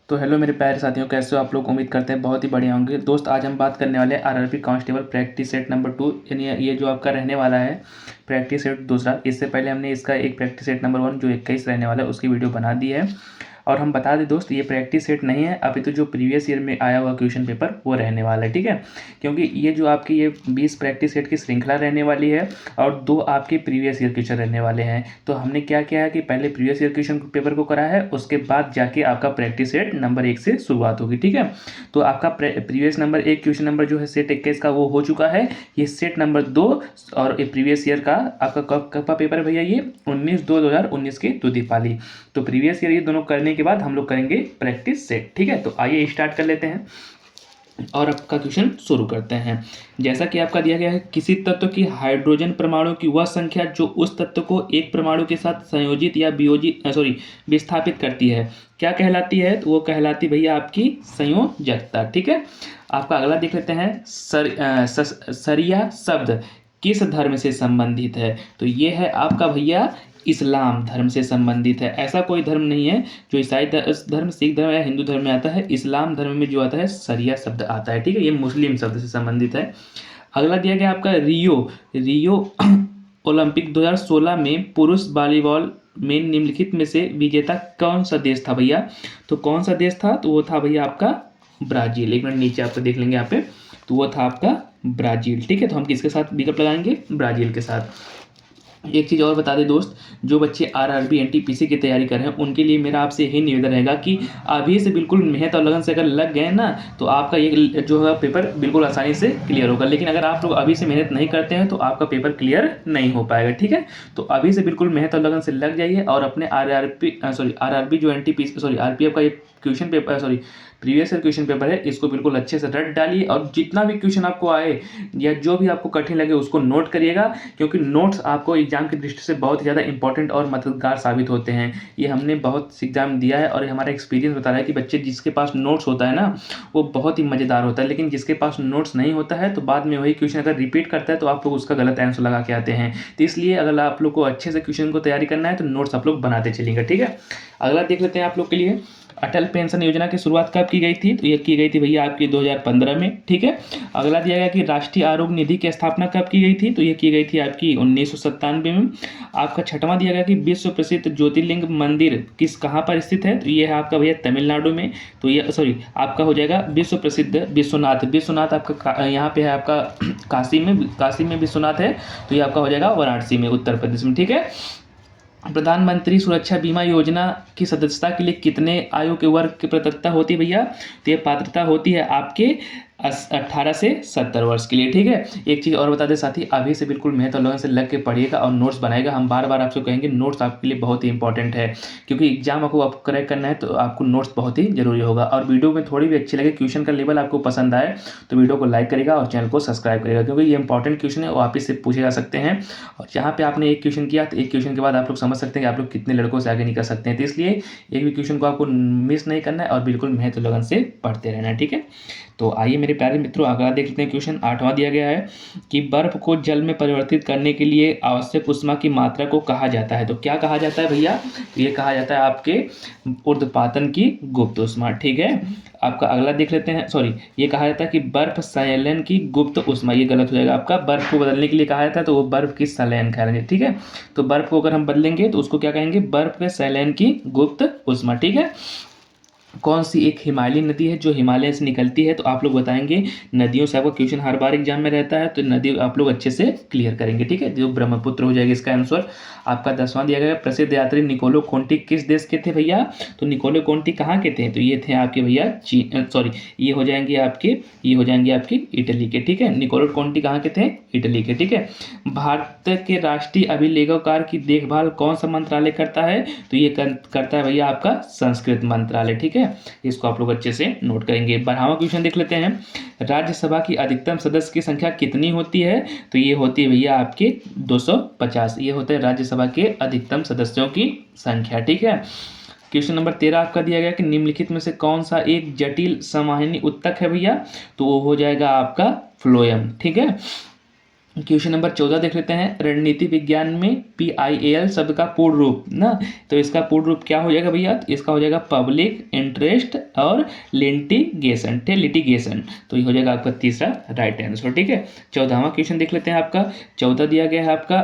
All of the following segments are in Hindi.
तो हेलो मेरे प्यारे साथियों, कैसे हो आप लोग। उम्मीद करते हैं बहुत ही बढ़िया होंगे। दोस्त आज हम बात करने वाले हैं RRB constable practice set number 2, यानी ये जो आपका रहने वाला है प्रैक्टिस सेट दूसरा। इससे पहले हमने इसका एक प्रैक्टिस सेट नंबर 1 जो 21 रहने वाला है उसकी वीडियो बना दी है। और हम बता दें दोस्त, ये प्रैक्टिस सेट नहीं है, अभी तो जो प्रीवियस ईयर में आया हुआ क्वेश्चन पेपर वो रहने वाला है, ठीक है। क्योंकि ये जो आपकी ये 20 प्रैक्टिस सेट की श्रृंखला रहने वाली है और 2 आपके प्रीवियस ईयर क्वेश्चन रहने वाले हैं। तो हमने क्या किया है कि पहले प्रीवियस ईयर क्वेश्चन पेपर को करा है, उसके बाद जाके आपका प्रैक्टिस सेट नंबर 1 से शुरुआत होगी, ठीक है। तो आपका प्रीवियस नंबर 1 क्वेश्चन नंबर जो है सेट 21 का वो हो चुका है। ये सेट नंबर 2 और प्रीवियस ईयर का आपका कब का पेपर है भैया, ये 19/2/2019 की द्वितीय पाली। तो प्रीवियस ईयर ये दोनों करने के बाद हम लोग करेंगे प्रैक्टिस सेट, ठीक है। तो आइए स्टार्ट कर लेते हैं और आपका क्वेश्चन शुरू करते हैं। जैसा कि आपका दिया गया है, किसी तत्व की हाइड्रोजन परमाणु की वह संख्या जो उस तत्व को एक परमाणु के साथ संयोजित या विस्थापित करती है क्या कहलाती है। तो वो कहलाती भैया आपकी संयोजकता, ठीक है। आपका अगला देख लेते हैं, सरिया शब्द किस धर्म से संबंधित है। तो ये है आपका भैया इस्लाम धर्म से संबंधित है। ऐसा कोई धर्म नहीं है जो ईसाई धर्म, सिख धर्म या हिंदू धर्म में आता है। इस्लाम धर्म में जो आता है सरिया शब्द आता है, ठीक है। ये मुस्लिम शब्द से संबंधित है। अगला दिया गया आपका रियो ओलंपिक 2016 में पुरुष वॉलीबॉल में निम्नलिखित में से विजेता कौन सा देश था भैया। तो कौन सा देश था, तो वो था भैया आपका ब्राजील। एक मिनट नीचे आपको देख लेंगे यहाँ पे, तो वो था आपका ब्राजील, ठीक है। तो हम किसके साथ विकल्प लगाएंगे, ब्राजील के साथ। एक चीज़ और बता दें दोस्त, जो बच्चे आरआरबी एनटीपीसी की तैयारी कर रहे हैं उनके लिए मेरा आपसे यही निवेदन रहेगा कि अभी से बिल्कुल मेहनत और लगन से अगर लग गए ना तो आपका ये जो है पेपर बिल्कुल आसानी से क्लियर होगा। लेकिन अगर आप लोग अभी से मेहनत नहीं करते हैं तो आपका पेपर क्लियर नहीं हो पाएगा, ठीक है। तो अभी से बिल्कुल मेहनत और लगन से लग जाइए और अपने आरआरबी जो एनटीपीसी आरपीएफ का ये question paper previous year question paper है, इसको बिल्कुल अच्छे से रट डालिए और जितना भी क्वेश्चन आपको आए या जो भी आपको कठिन लगे उसको नोट करिएगा, क्योंकि नोट्स आपको एग्जाम की दृष्टि से बहुत ज़्यादा इंपॉर्टेंट और मददगार साबित होते हैं। ये हमने बहुत एग्जाम दिया है और हमारा एक्सपीरियंस बता रहा है कि बच्चे जिसके पास नोट्स होता है ना वो बहुत ही मज़ेदार होता है, लेकिन जिसके पास नोट्स नहीं होता है तो बाद में वही क्वेश्चन अगर रिपीट करता है तो आप लोग उसका गलत आंसर लगा के आते हैं। तो इसलिए अगर आप लोग को अच्छे से क्वेश्चन को तैयारी करना है तो नोट्स आप लोग बनाते चलेंगे, ठीक है। अगला देख लेते हैं आप लोग के लिए, अटल पेंशन योजना की शुरुआत कब की गई थी। तो ये की गई थी भैया आपकी 2015 में, ठीक है। अगला दिया गया कि राष्ट्रीय आरोग्य निधि की स्थापना कब की गई थी। तो ये की गई थी आपकी 1997 में। आपका छठवां दिया गया कि विश्व प्रसिद्ध ज्योतिर्लिंग मंदिर कहाँ पर स्थित है। तो ये है आपका भैया तमिलनाडु में। तो ये आपका हो जाएगा विश्व प्रसिद्ध विश्वनाथ आपका यहाँ पे है आपका काशी में विश्वनाथ है। तो ये आपका हो जाएगा वाराणसी में, उत्तर प्रदेश में, ठीक है। प्रधानमंत्री सुरक्षा बीमा योजना की सदस्यता के लिए कितने आयु के वर्ग की पात्रता होती है भैया। तो ये पात्रता होती है आपके 18 से 70 वर्ष के लिए, ठीक है। एक चीज़ और बता दें साथी, अभी से बिल्कुल मेहनत और लगन से लग के पढ़िएगा और नोट्स बनाएगा। हम बार बार आपसे कहेंगे नोट्स आपके लिए बहुत ही इंपॉर्टेंट है, क्योंकि एग्जाम आपको क्रैक करना है तो आपको नोट्स बहुत ही जरूरी होगा। और वीडियो में थोड़ी भी अच्छी लगे, क्वेश्चन का लेवल आपको पसंद आए तो वीडियो को लाइक करेगा और चैनल को सब्सक्राइब करेगा, क्योंकि ये इंपॉर्टेंट क्वेश्चन है, वो आप इससे पूछे जा सकते हैं। और जहाँ पे आपने एक क्वेश्चन किया तो एक क्वेश्चन के बाद आप लोग समझ सकते हैं कि आप लोग कितने लड़कों से आगे निकल सकते हैं। तो इसलिए एक भी क्वेश्चन को आपको मिस नहीं करना है और बिल्कुल मेहनत और लगन से पढ़ते रहना है, ठीक है। तो आइए मेरे प्यारे मित्रों, अगला देख लेते हैं क्वेश्चन 8वां दिया गया है कि बर्फ को जल में परिवर्तित करने के लिए आवश्यक ऊष्मा की मात्रा को कहा जाता है। तो क्या कहा जाता है भैया, ये कहा जाता है आपके ऊर्ध्वपातन की गुप्त ऊष्मा, ठीक है। आपका अगला देख लेते हैं, ये कहा जाता है कि बर्फ संलयन की गुप्त ऊष्मा। ये गलत हो जाएगा आपका, बर्फ को बदलने के लिए कहा जाता है तो वो बर्फ की संलयन कहेंगे, ठीक है। तो बर्फ को अगर हम बदलेंगे तो उसको क्या कहेंगे, बर्फ के संलयन की गुप्त ऊष्मा, ठीक है। कौन सी एक हिमालयी नदी है जो हिमालय से निकलती है। तो आप लोग बताएंगे, नदियों से आपका क्वेश्चन हर बार एग्जाम में रहता है तो नदी आप लोग अच्छे से क्लियर करेंगे, ठीक है। जो ब्रह्मपुत्र हो जाएगा इसका आंसर। आपका 10वां दिया गया, प्रसिद्ध यात्री निकोलो कोंटी किस देश के थे भैया। तो निकोलो कोंटी कहाँ के थे, तो ये थे आपके भैया ये हो जाएंगे आपके इटली के, ठीक है। निकोलो कोंटी कहाँ के थे, इटली के, ठीक है। भारत के राष्ट्रीय अभिलेखकार की देखभाल कौन सा मंत्रालय करता है। तो ये करता है भैया आपका संस्कृत मंत्रालय, ठीक है। इसको आप लोग अच्छे से नोट करेंगे। 12वां क्वेश्चन देख लेते हैं, राज्यसभा की अधिकतम सदस्य की संख्या कितनी होती है। तो ये होती है भैया आपके 250। ये होता है राज्यसभा के अधिकतम सदस्यों की संख्या, ठीक है। क्वेश्चन नंबर 13 आपका दिया गया कि निम्नलिखित में से कौन सा एक जटिल समाहिनी उत्तक है भैया। तो वो हो जाएगा आपका फ्लोएम, ठीक है। क्वेश्चन नंबर 14 देख लेते हैं। रणनीति विज्ञान में PIAL शब्द का पूर्ण रूप ना, तो इसका पूर्ण रूप क्या हो जाएगा भैया? तो इसका हो जाएगा पब्लिक इंटरेस्ट और लिटिगेशन, लिटिगेशन। तो ये हो जाएगा आपका तीसरा राइट आंसर। ठीक है, 14वां क्वेश्चन देख लेते हैं। आपका 14 दिया गया है आपका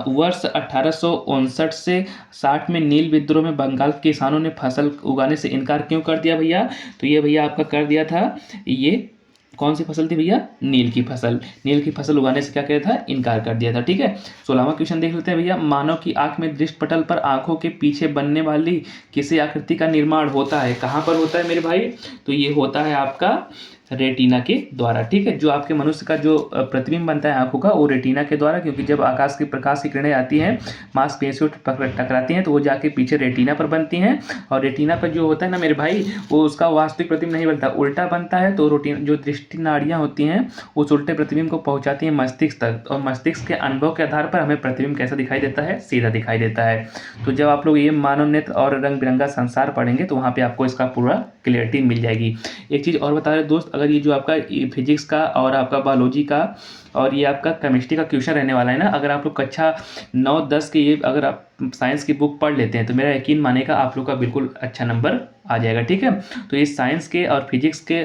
वर्ष 1859 से 60 में नील विद्रोह में बंगाल के किसानों ने फसल उगाने से इनकार क्यों कर दिया भैया? तो ये भैया आपका कर दिया था, ये कौन सी फसल थी भैया? नील की फसल। नील की फसल उगाने से क्या किया था? इनकार कर दिया था। ठीक है, 16वां क्वेश्चन देख लेते हैं भैया। मानव की आंख में दृष्टि पटल पर आंखों के पीछे बनने वाली किसी आकृति का निर्माण होता है? कहाँ पर होता है मेरे भाई? तो ये होता है आपका रेटिना के द्वारा। ठीक है, जो आपके मनुष्य का जो प्रतिबिंब बनता है आंखों का, वो रेटिना के द्वारा, क्योंकि जब आकाश की प्रकाश की किरणें आती हैं मांसपेशियों टकराती हैं तो वो जाके पीछे रेटिना पर बनती हैं, और रेटिना पर जो होता है ना मेरे भाई, वो उसका वास्तविक प्रतिबिंब नहीं बनता, उल्टा बनता है। तो जो दृष्टि नाड़ियाँ होती हैं उस उल्टे प्रतिबिंब को पहुंचाती हैं मस्तिष्क तक, और मस्तिष्क के अनुभव के आधार पर हमें प्रतिबिंब कैसा दिखाई देता है? सीधा दिखाई देता है। तो जब आप लोग ये मानव नेत्र और रंग बिरंगा संसार पढ़ेंगे तो वहाँ पे आपको इसका पूरा क्लियरिटी मिल जाएगी। एक चीज़ और बता रहे दोस्त, अगर ये जो आपका फिजिक्स का और आपका बायोलॉजी का और ये आपका केमिस्ट्री का क्वेश्चन रहने वाला है ना, अगर आप लोग कक्षा 9-10 के ये अगर आप साइंस की बुक पढ़ लेते हैं तो मेरा यकीन मानेगा आप लोग का बिल्कुल अच्छा नंबर आ जाएगा। ठीक है, तो ये साइंस के और फिजिक्स के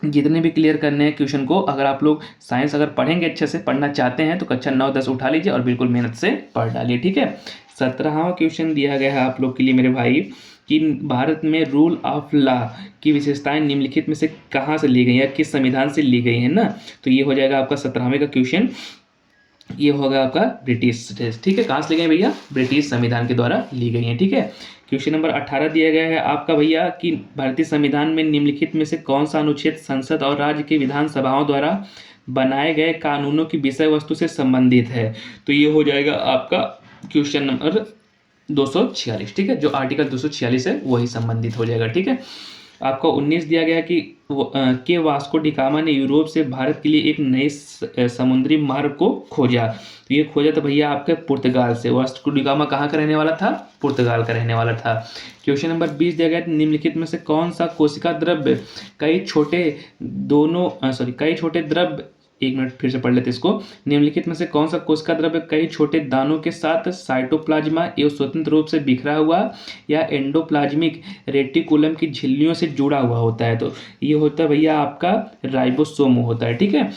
जितने भी क्लियर करने हैं क्वेश्चन को, अगर आप लोग साइंस अगर पढ़ेंगे, अच्छे से पढ़ना चाहते हैं तो कक्षा 9-10 उठा लीजिए और बिल्कुल मेहनत से पढ़ डालिए। ठीक है, 17वां क्वेश्चन दिया गया है आप लोग के लिए मेरे भाई कि भारत में रूल ऑफ लॉ की विशेषताएं निम्नलिखित में से कहाँ से ली गई है, किस संविधान से ली गई है ना? तो ये हो जाएगा आपका 17वें का क्वेश्चन, ये होगा आपका ब्रिटिश। ठीक है, कहाँ से ली गई भैया? ब्रिटिश संविधान के द्वारा ली गई है। ठीक है, क्वेश्चन नंबर 18 दिया गया है आपका भैया कि भारतीय संविधान में निम्नलिखित में से कौन सा अनुच्छेद संसद और राज्य की विधानसभाओं द्वारा बनाए गए कानूनों की विषय वस्तु से संबंधित है? तो ये हो जाएगा आपका क्वेश्चन नंबर 246। ठीक है, जो आर्टिकल 246 है वही संबंधित हो जाएगा। ठीक है, आपको 19 दिया गया कि वास्को डिगामा ने यूरोप से भारत के लिए एक नए समुद्री मार्ग को खोजा। तो ये खोजा था भैया आपके पुर्तगाल से। वास्को डिगामा कहाँ का रहने वाला था? पुर्तगाल का रहने वाला था। क्वेश्चन नंबर 20 दिया गया, निम्नलिखित में से कौन सा कोशिका द्रव्य कई छोटे द्रव्य, एक मिनट फिर से पढ़ लेते इसको। निम्नलिखित में से कौन सा कोशिका द्रव्य कई छोटे दानों के साथ साइटोप्लाज्मा एवं स्वतंत्र रूप से बिखरा हुआ या एंडोप्लाज्मिक रेटिकुलम की झिल्लियों से जुड़ा हुआ होता है? तो ये होता है भैया आपका राइबोसोम होता है। ठीक है,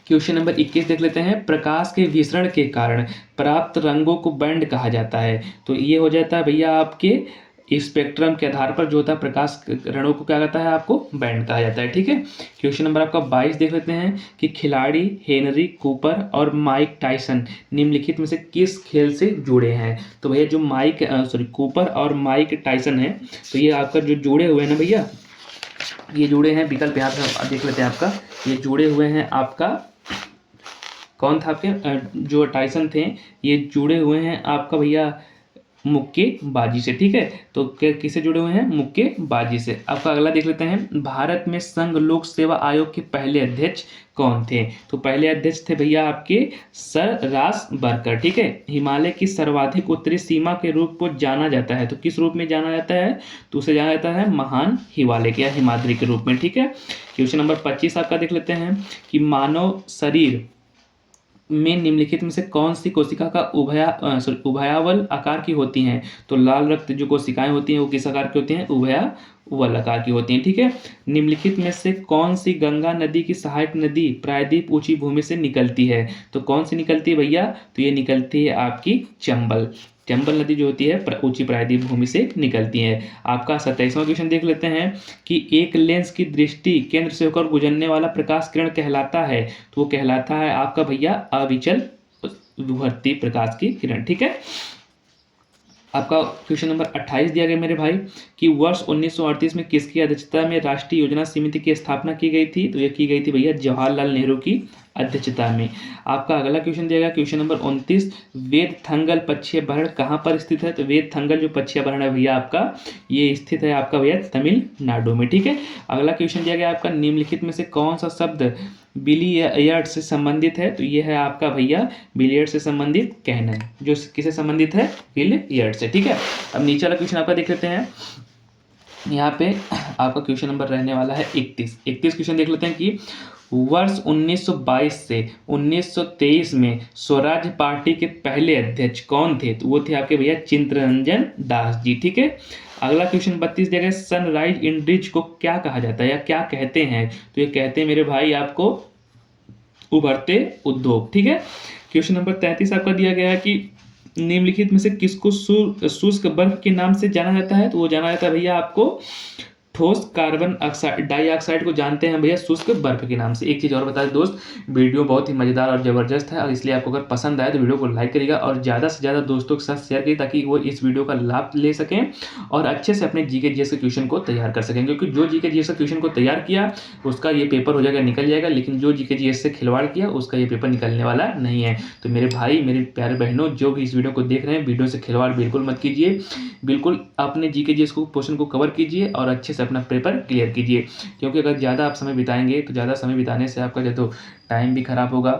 क्वेश्चन नंबर 21 देख लेते हैं। प्रकाश के विसरण के कारण प्राप्त रंगों को बैंड कहा जाता है। तो ये हो जाता है भैया आपके स्पेक्ट्रम के आधार पर जो होता है प्रकाश किरणों को क्या कहता है? आपको बैंड कहा जाता है। ठीक है, क्वेश्चन नंबर आपका 22 देख लेते हैं कि खिलाड़ी हेनरी कूपर और माइक टायसन निम्नलिखित में से किस खेल से जुड़े हैं? तो भैया जो कूपर और माइक टायसन है, तो ये आपका जो जुड़े हुए हैं ना भैया, ये जुड़े हैं, विकल्प यहाँ पे देख लेते हैं आपका, ये जुड़े हुए हैं आपका, कौन था आपके जो टायसन थे, ये जुड़े हुए हैं आपका भैया मुक्केबाजी से। ठीक है, तो किससे जुड़े हुए हैं? मुक्केबाजी से। आपका अगला देख लेते हैं, भारत में संघ लोक सेवा आयोग के पहले अध्यक्ष कौन थे? तो पहले अध्यक्ष थे भैया आपके सर रास बर्कर। ठीक है, हिमालय की सर्वाधिक उत्तरी सीमा के रूप को जाना जाता है, तो किस रूप में जाना जाता है? तो उसे जाना जाता है महान हिमालय या हिमाद्री के रूप में। ठीक है, क्वेश्चन नंबर 25 आपका देख लेते हैं कि मानव शरीर में निम्नलिखित में से कौन सी कोशिका का उभयावल आकार की होती हैं? तो लाल रक्त जो कोशिकाएं होती हैं वो किस आकार की होती हैं? उभयावल आकार की होती हैं। ठीक है, निम्नलिखित में से कौन सी गंगा नदी की सहायक नदी प्रायद्वीप ऊंची भूमि से निकलती है? तो कौन सी निकलती है भैया? तो ये निकलती है आपकी चंबल नदी जो होती है ऊंची प्रायद्वीप भूमि से निकलती है। आपका 27वां क्वेश्चन देख लेते हैं कि एक लेंस की दृष्टि केंद्र से होकर गुजरने वाला प्रकाश किरण कहलाता है। तो वो कहलाता है आपका भैया अविचल विवर्ती प्रकाश की किरण। ठीक है, आपका क्वेश्चन नंबर 28 दिया गया मेरे भाई कि वर्ष 1938 में किसकी अध्यक्षता में राष्ट्रीय योजना समिति की स्थापना की गई थी? तो ये की गई थी भैया जवाहरलाल नेहरू की अध्यक्षता में। आपका अगला क्वेश्चन दिया गया क्वेश्चन नंबर 29, वेद थंगल पक्षी अभयारण्य कहाँ पर स्थित है? तो वेद थंगल जो पक्षी अभयारण्य है भैया आपका ये स्थित है आपका भैया तमिलनाडु में। ठीक है, अगला क्वेश्चन दिया गया आपका निम्नलिखित में से कौन सा शब्द बिलियर्ड से संबंधित है? तो ये है आपका भैया बिलियर्ड से संबंधित कैनन, जो किससे संबंधित है? बिलियर्ड से। ठीक है, अब नीचे वाला क्वेश्चन आपका देख लेते हैं यहाँ पे आपका क्वेश्चन नंबर रहने वाला है 31 क्वेश्चन देख लेते हैं कि वर्ष 1922 से 1923 में स्वराज पार्टी के पहले अध्यक्ष कौन थे? तो वो थे आपके भैया चित्तरंजन दास जी। ठीक है। अगला क्वेश्चन 32 दिया गया, सनराइज इंडस्ट्रीज को क्या कहा जाता है या क्या कहते हैं? तो ये कहते हैं मेरे भाई आपको उभरते उद्योग। ठीक है। क्वेश्चन नंबर 33 आपका दिया गया है कि निम्नलिखित में से किसको शुष्क बर्फ के नाम से जाना जाता है? तो वो जाना जाता है भैया आपको ठोस कार्बन डाइऑक्साइड को जानते हैं भैया शुष्क बर्फ के नाम से। एक चीज़ और बता दें दोस्त, वीडियो बहुत ही मज़ेदार और ज़बरदस्त है और इसलिए आपको अगर पसंद आए तो वीडियो को लाइक करिएगा और ज़्यादा से ज़्यादा दोस्तों के साथ शेयर करिए ताकि वो इस वीडियो का लाभ ले सकें और अच्छे से अपने जीके जीएस के क्वेश्चन को तैयार कर सकें। क्योंकि जो जीके जीएस के क्वेश्चन को तैयार किया उसका ये पेपर हो जाएगा, निकल जाएगा, लेकिन जो जीके जीएस से खिलवाड़ किया उसका ये पेपर निकलने वाला नहीं है। तो मेरे भाई, मेरे प्यारे बहनों, जो भी इस वीडियो को देख रहे हैं, वीडियो से खिलवाड़ बिल्कुल मत कीजिए। बिल्कुल अपने जीके जीएस को पोर्शन को कवर कीजिए और अच्छे से अपना पेपर क्लियर कीजिए। क्योंकि अगर ज़्यादा आप समय बिताएंगे तो ज़्यादा समय बिताने से आपका जो तो टाइम भी खराब होगा,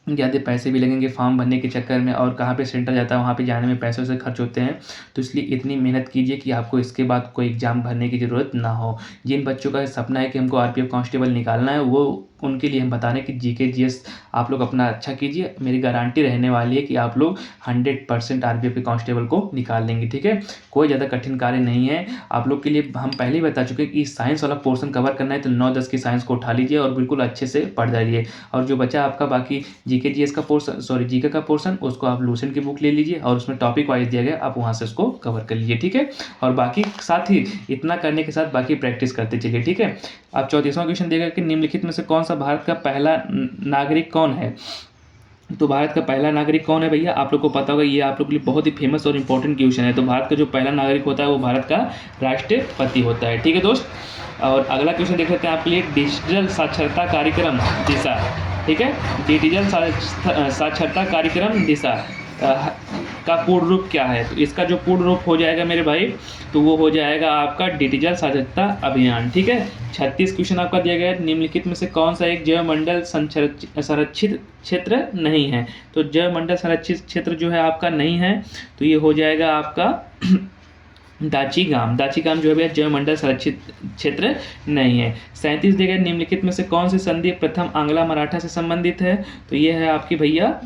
ज़्यादा पैसे भी लगेंगे फॉर्म भरने के चक्कर में, और कहाँ पे सेंटर जाता है वहाँ पे जाने में पैसे से खर्च होते हैं। तो इसलिए इतनी मेहनत कीजिए कि आपको इसके बाद कोई एग्ज़ाम भरने की ज़रूरत ना हो। जिन बच्चों का सपना है कि हमको आरपीएफ कांस्टेबल निकालना है, वो उनके लिए हम बता रहे हैं कि जीके जीएस आप लोग अपना अच्छा कीजिए। मेरी गारंटी रहने वाली है कि आप लोग 100% आरपीएफ के कांस्टेबल को निकाल लेंगे। ठीक है। कोई ज़्यादा कठिन कार्य नहीं है आप लोग के लिए। हम पहले ही बता चुके हैं कि साइंस वाला पोर्शन कवर करना है तो 9-10 की साइंस को उठा लीजिए और बिल्कुल अच्छे से पढ़ जाइए। और जो बचा आपका बाकी जीके जीएस का पोर्शन, सॉरी जीके का पोर्शन, उसको आप लूसेंट की बुक ले लीजिए और उसमें टॉपिक वाइज दिया गया, आप वहाँ से उसको कवर कर लीजिए। ठीक है। और बाकी साथ ही इतना करने के साथ बाकी प्रैक्टिस करते चलिए। ठीक है। अब 34वां क्वेश्चन देगा कि निम्नलिखित में से कौन सा भारत का पहला नागरिक कौन है? तो भारत का पहला नागरिक कौन है भैया? आप लोग को पता होगा, ये आप लोग के लिए बहुत ही फेमस और इंपॉर्टेंट क्वेश्चन है। तो भारत का जो पहला नागरिक होता है वो भारत का राष्ट्रपति होता है। ठीक है दोस्त। और अगला क्वेश्चन देख लेते हैं आपके लिए, डिजिटल साक्षरता कार्यक्रम दिशा। ठीक है। डिजिटल साक्षरता कार्यक्रम दिशा का पूर्ण रूप क्या है? तो इसका जो पूर्ण रूप हो जाएगा मेरे भाई, तो वो हो जाएगा आपका डिजिटल साक्षरता अभियान। ठीक है। 36 क्वेश्चन आपका दिया गया है, निम्नलिखित में से कौन सा एक जैव मंडल संरक्षित क्षेत्र नहीं है? तो जैव मंडल संरक्षित क्षेत्र जो है आपका नहीं है, तो ये हो जाएगा आपका दाची गाम जो है भैया जैव मंडल संरक्षित क्षेत्र नहीं है। 37 दिया गया, निम्नलिखित में से कौन सी संधि प्रथम आंग्ला मराठा से संबंधित है? तो ये है आपकी भैया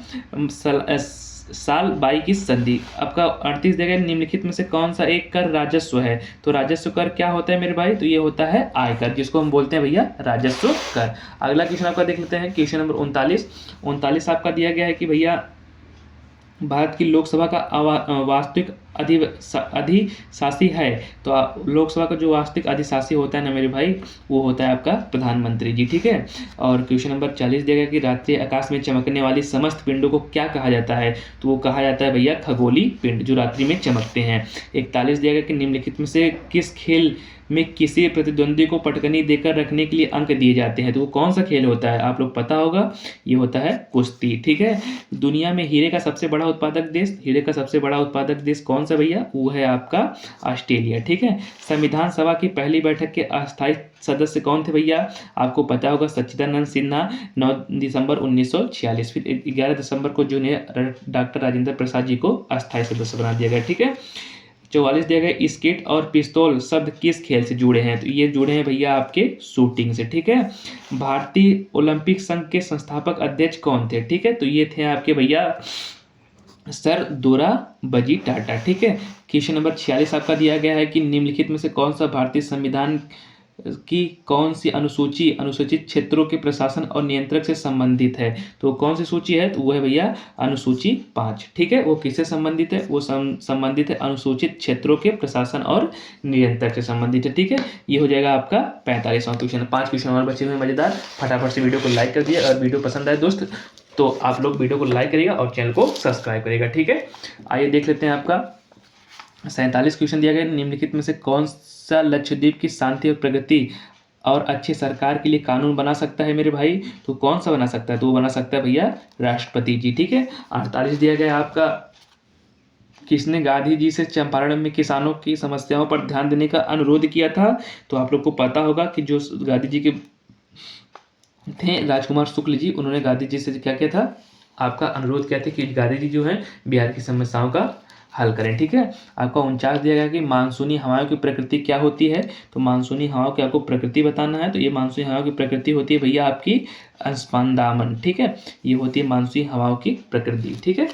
साल बाई की संधि। आपका 38 दिया गया, निम्नलिखित में से कौन सा एक कर राजस्व है? तो राजस्व कर क्या होता है मेरे भाई? तो ये होता है आयकर, जिसको हम बोलते हैं भैया राजस्व कर। अगला क्वेश्चन आपका देख लेते हैं, क्वेश्चन नंबर 39 आपका दिया गया है कि भैया भारत की लोकसभा का वास्तविक अधिशासी है। तो लोकसभा का जो वास्तविक अधिशासी होता है ना मेरे भाई, वो होता है आपका प्रधानमंत्री जी। ठीक है। और क्वेश्चन नंबर 40 दिया गया कि रात्रि आकाश में चमकने वाली समस्त पिंडों को क्या कहा जाता है? तो वो कहा जाता है भैया खगोली पिंड, जो रात्रि में चमकते हैं। 41 दिया गया कि निम्नलिखित में से किस खेल में किसी प्रतिद्वंदी को पटकनी देकर रखने के लिए अंक दिए जाते हैं? तो वो कौन सा खेल होता है? आप लोग पता होगा, ये होता है कुश्ती। ठीक है। दुनिया में हीरे का सबसे बड़ा उत्पादक देश कौन सा भैया? वो है आपका ऑस्ट्रेलिया। ठीक है। संविधान सभा की पहली बैठक के अस्थायी सदस्य कौन थे भैया? आपको पता होगा, सच्चिदानंद सिन्हा 9 दिसंबर 1946। फिर 11 दिसंबर को जो डॉक्टर राजेंद्र प्रसाद जी को अस्थायी सदस्य बना दिया गया। ठीक है। 44 दिया गया, स्केट और पिस्तौल शब्द किस खेल से जुड़े हैं? तो ये जुड़े हैं भैया आपके शूटिंग से। ठीक है। भारतीय ओलंपिक संघ के संस्थापक अध्यक्ष कौन थे? ठीक है। तो ये थे आपके भैया सर दोराबजी टाटा। ठीक है। क्वेश्चन नंबर 46 आपका दिया गया है कि निम्नलिखित में से कौन सा भारतीय संविधान की कौन सी अनुसूची अनुसूचित क्षेत्रों के प्रशासन और नियंत्रक से संबंधित है? तो कौन सी सूची है? तो वो है भैया अनुसूची 5। ठीक है। वो किससे संबंधित है? वो संबंधित है अनुसूचित क्षेत्रों के प्रशासन और नियंत्रक से संबंधित है। ठीक है। ये हो जाएगा आपका 45वां क्वेश्चन। 5 क्वेश्चन और बचे हुए मजेदार। फटाफट से वीडियो को लाइक कर दिए। अगर वीडियो पसंद आए दोस्त तो आप लोग वीडियो को लाइक करिएगा और चैनल को सब्सक्राइब करिएगा। ठीक है। आइए देख लेते हैं आपका 47 क्वेश्चन दिया गया, निम्नलिखित में से कौन सा लक्षद्वीप की शांति और प्रगति और अच्छी सरकार के लिए कानून बना सकता है मेरे भाई? तो कौन सा बना सकता है? तो वो बना सकता है भैया राष्ट्रपति जी। ठीक है। 48 दिया गया आपका, किसने गांधी जी से चंपारण में किसानों की समस्याओं पर ध्यान देने का अनुरोध किया था? तो आप लोग को पता होगा कि जो गांधी जी के थे राजकुमार शुक्ल जी, उन्होंने गांधी जी से क्या किया था? आपका अनुरोध किया था कि गांधी जी जो है बिहार की समस्याओं का हल करें। ठीक है, आपका 49 दिया गया कि मानसूनी हवाओं की प्रकृति क्या होती है। तो मानसूनी हवाओं की आपको प्रकृति बताना है। तो ये मानसूनी हवाओं की प्रकृति होती है भैया आपकी स्पंदामन। ठीक है, ये होती है मानसूनी हवाओं की प्रकृति। ठीक है,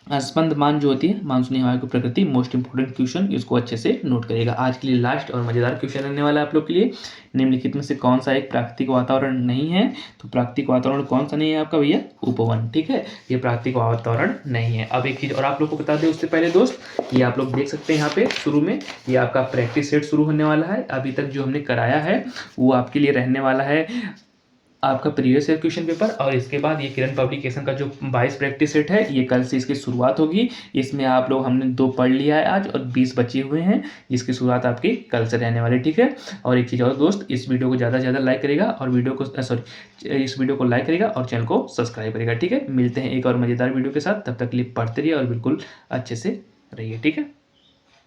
स्पंदमान जो होती है मानसूनी हवाओं की प्रकृति, मोस्ट इंपोर्टेंट क्वेश्चन, इसको अच्छे से नोट करिएगा। आज के लिए लास्ट और मजेदार क्वेश्चन रहने वाला है आप लोग के लिए। निम्नलिखित में से कौन सा एक प्राकृतिक वातावरण नहीं है। तो प्राकृतिक वातावरण कौन सा नहीं है आपका भैया, उपवन। ठीक है, ये प्राकृतिक वातावरण नहीं है। अब एक चीज और आप लोग को बता दें उससे पहले दोस्त, ये आप लोग देख सकते हैं यहाँ पे शुरू में, ये आपका प्रैक्टिस सेट शुरू होने वाला है। अभी तक जो हमने कराया है वो आपके लिए रहने वाला है आपका प्रीवियस ईयर क्वेश्चन पेपर, और इसके बाद ये किरण पब्लिकेशन का जो 22 प्रैक्टिस सेट है, ये कल से इसकी शुरुआत होगी। इसमें आप लोग हमने 2 पढ़ लिया है आज, और 20 बचे हुए हैं जिसकी शुरुआत आपकी कल से रहने वाली। ठीक है, और एक चीज़ और दोस्त, इस वीडियो को ज़्यादा से ज़्यादा लाइक करेगा और इस वीडियो को लाइक करेगा और चैनल को सब्सक्राइब करेगा। ठीक है, मिलते हैं एक और मज़ेदार वीडियो के साथ, तब तक के लिए पढ़ते रहिए और बिल्कुल अच्छे से रहिए। ठीक है।